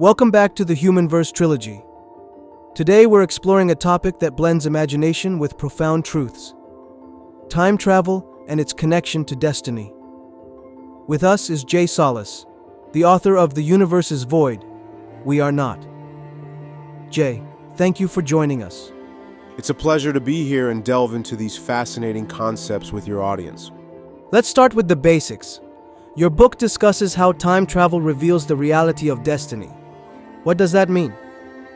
Welcome back to the HumanVerse Trilogy. Today we're exploring a topic that blends imagination with profound truths: time travel and its connection to destiny. With us is Solace, the author of The Universe's Void, We Are Not. Jay, thank you for joining us. It's a pleasure to be here and delve into these fascinating concepts with your audience. Let's start with the basics. Your book discusses how time travel reveals the reality of destiny. What does that mean?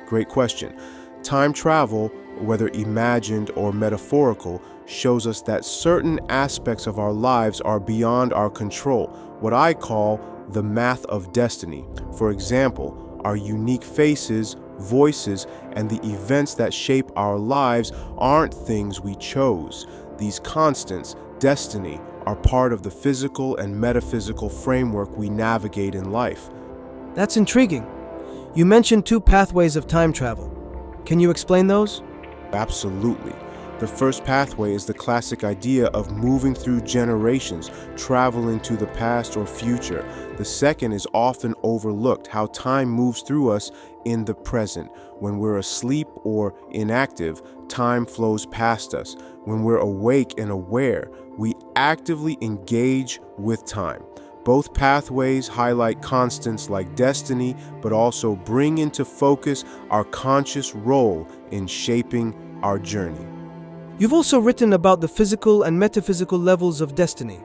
Great question. Time travel, whether imagined or metaphorical, shows us that certain aspects of our lives are beyond our control, what I call the math of destiny. For example, our unique faces, voices, and the events that shape our lives aren't things we chose. These constants, destiny, are part of the physical and metaphysical framework we navigate in life. That's intriguing. You mentioned two pathways of time travel. Can you explain those? Absolutely. The first pathway is the classic idea of moving through generations, traveling to the past or future. The second is often overlooked: how time moves through us in the present. When we're asleep or inactive, time flows past us. When we're awake and aware, we actively engage with time. Both pathways highlight constants like destiny, but also bring into focus our conscious role in shaping our journey. You've also written about the physical and metaphysical levels of destiny.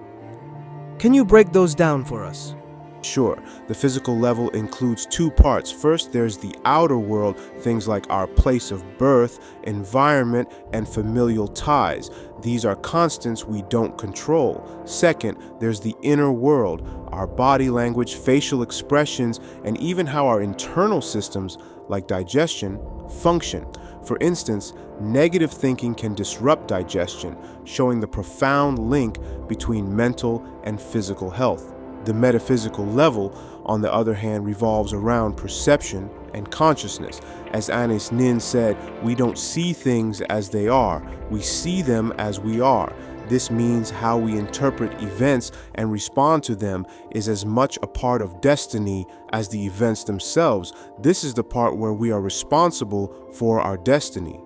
Can you break those down for us? Sure. The physical level includes two parts. First, there's the outer world, things like our place of birth, environment, and familial ties. These are constants we don't control. Second, there's the inner world, our body language, facial expressions, and even how our internal systems, like digestion, function. For instance, negative thinking can disrupt digestion, showing the profound link between mental and physical health. The metaphysical level, on the other hand, revolves around perception and consciousness. As Anis Nin said, we don't see things as they are, we see them as we are. This means how we interpret events and respond to them is as much a part of destiny as the events themselves. This is the part where we are responsible for our destiny.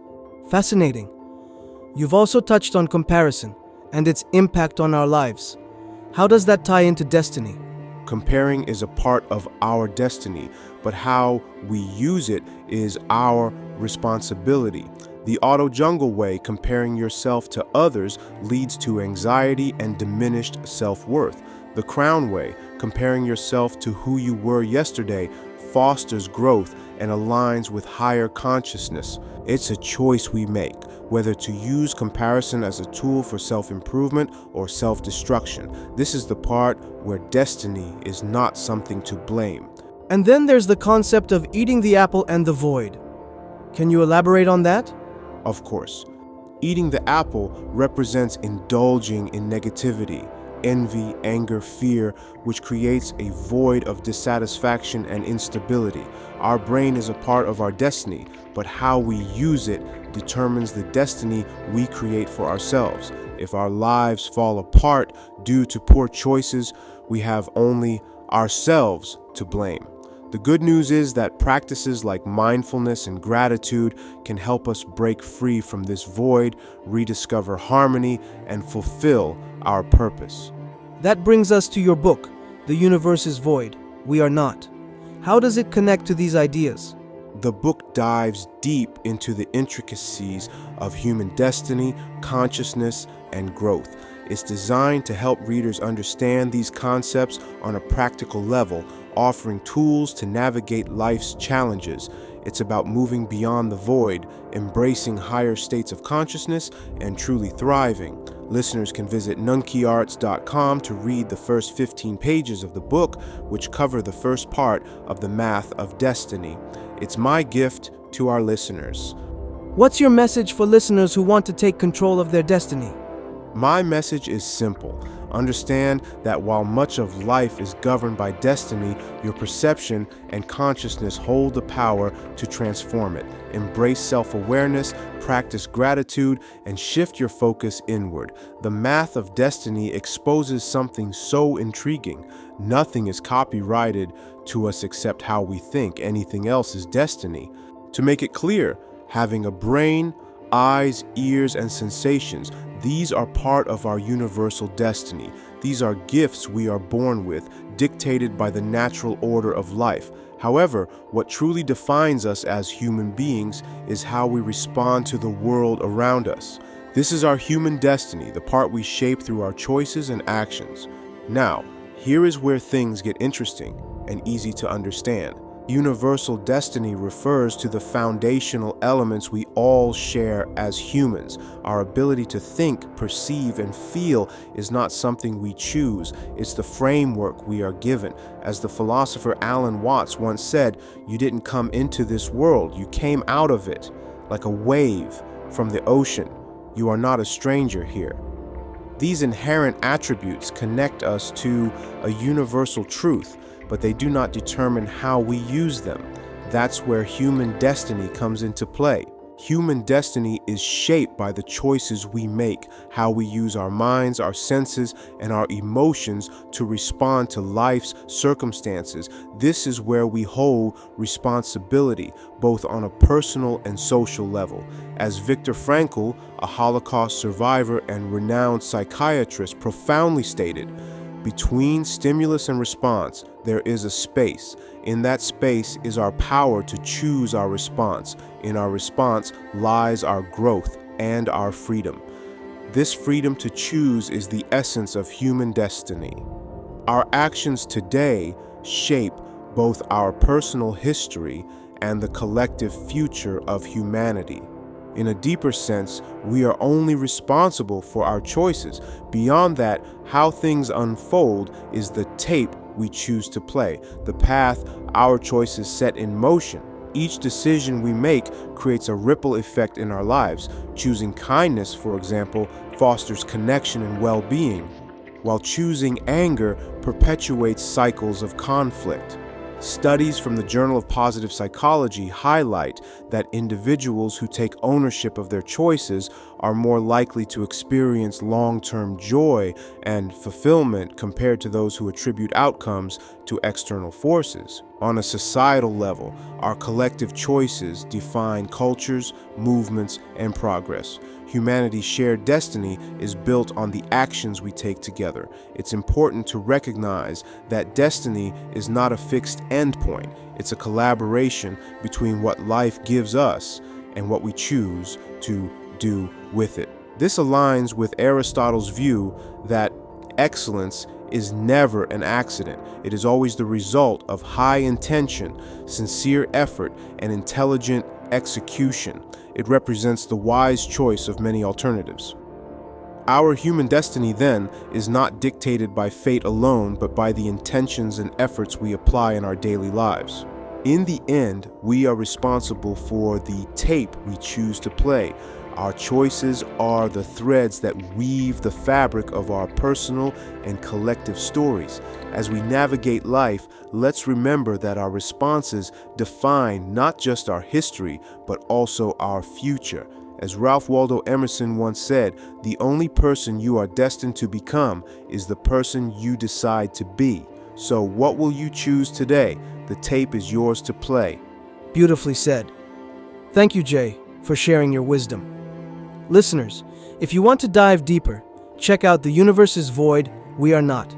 Fascinating. You've also touched on comparison and its impact on our lives. How does that tie into destiny? Comparing is a part of our destiny, but how we use it is our responsibility. The auto-jungle way, comparing yourself to others, leads to anxiety and diminished self-worth. The crown way, comparing yourself to who you were yesterday, fosters growth and aligns with higher consciousness. It's a choice we make, whether to use comparison as a tool for self-improvement or self-destruction. This is the part where destiny is not something to blame. And then there's the concept of eating the apple and the void. Can you elaborate on that? Of course. Eating the apple represents indulging in negativity, envy, anger, fear, which creates a void of dissatisfaction and instability. Our brain is a part of our destiny, but how we use it determines the destiny we create for ourselves. If our lives fall apart due to poor choices, we have only ourselves to blame. The good news is that practices like mindfulness and gratitude can help us break free from this void, rediscover harmony, and fulfill our purpose. That brings us to your book, The Universe's Void, We Are Not. How does it connect to these ideas? The book dives deep into the intricacies of human destiny, consciousness, and growth. It's designed to help readers understand these concepts on a practical level, offering tools to navigate life's challenges. It's about moving beyond the void, embracing higher states of consciousness, and truly thriving. Listeners can visit nunkiarts.com to read the first 15 pages of the book, which cover the first part of the math of destiny. It's my gift to our listeners. What's your message for listeners who want to take control of their destiny? My message is simple. Understand that while much of life is governed by destiny, your perception and consciousness hold the power to transform it. Embrace self-awareness, practice gratitude, and shift your focus inward. The math of destiny exposes something so intriguing. Nothing is copyrighted to us except how we think. Anything else is destiny. To make it clear, having a brain, eyes, ears, and sensations, these are part of our universal destiny. These are gifts we are born with, dictated by the natural order of life. However, what truly defines us as human beings is how we respond to the world around us. This is our human destiny, the part we shape through our choices and actions. Now, here is where things get interesting and easy to understand. Universal destiny refers to the foundational elements we all share as humans. Our ability to think, perceive, and feel is not something we choose. It's the framework we are given. As the philosopher Alan Watts once said, "You didn't come into this world, you came out of it, like a wave from the ocean. You are not a stranger here." These inherent attributes connect us to a universal truth, but they do not determine how we use them. That's where human destiny comes into play. Human destiny is shaped by the choices we make, how we use our minds, our senses, and our emotions to respond to life's circumstances. This is where we hold responsibility, both on a personal and social level. As Viktor Frankl, a Holocaust survivor and renowned psychiatrist, profoundly stated, "Between stimulus and response, there is a space. In that space is our power to choose our response. In our response lies our growth and our freedom." This freedom to choose is the essence of human destiny. Our actions today shape both our personal history and the collective future of humanity. In a deeper sense, we are only responsible for our choices. Beyond that, how things unfold is the tape we choose to play, the path our choices set in motion. Each decision we make creates a ripple effect in our lives. Choosing kindness, for example, fosters connection and well-being, while choosing anger perpetuates cycles of conflict. Studies from the Journal of Positive Psychology highlight that individuals who take ownership of their choices are more likely to experience long-term joy and fulfillment compared to those who attribute outcomes to external forces. On a societal level, our collective choices define cultures, movements, and progress. Humanity's shared destiny is built on the actions we take together. It's important to recognize that destiny is not a fixed endpoint. It's a collaboration between what life gives us and what we choose to do with it. This aligns with Aristotle's view that excellence is never an accident. It is always the result of high intention, sincere effort, and intelligent execution. It represents the wise choice of many alternatives. Our human destiny, then, is not dictated by fate alone, but by the intentions and efforts we apply in our daily lives. In the end, we are responsible for the tape we choose to play. Our choices are the threads that weave the fabric of our personal and collective stories. As we navigate life, let's remember that our responses define not just our history, but also our future. As Ralph Waldo Emerson once said, "The only person you are destined to become is the person you decide to be." So what will you choose today? The tape is yours to play. Beautifully said. Thank you, Jay, for sharing your wisdom. Listeners, if you want to dive deeper, check out The Universe is Void, We Are Not.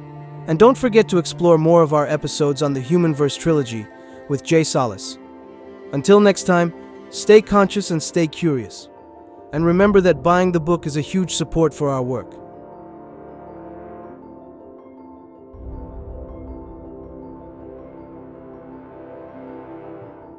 And don't forget to explore more of our episodes on the HumanVerse Trilogy with Jay Solace. Until next time, stay conscious and stay curious. And remember that buying the book is a huge support for our work.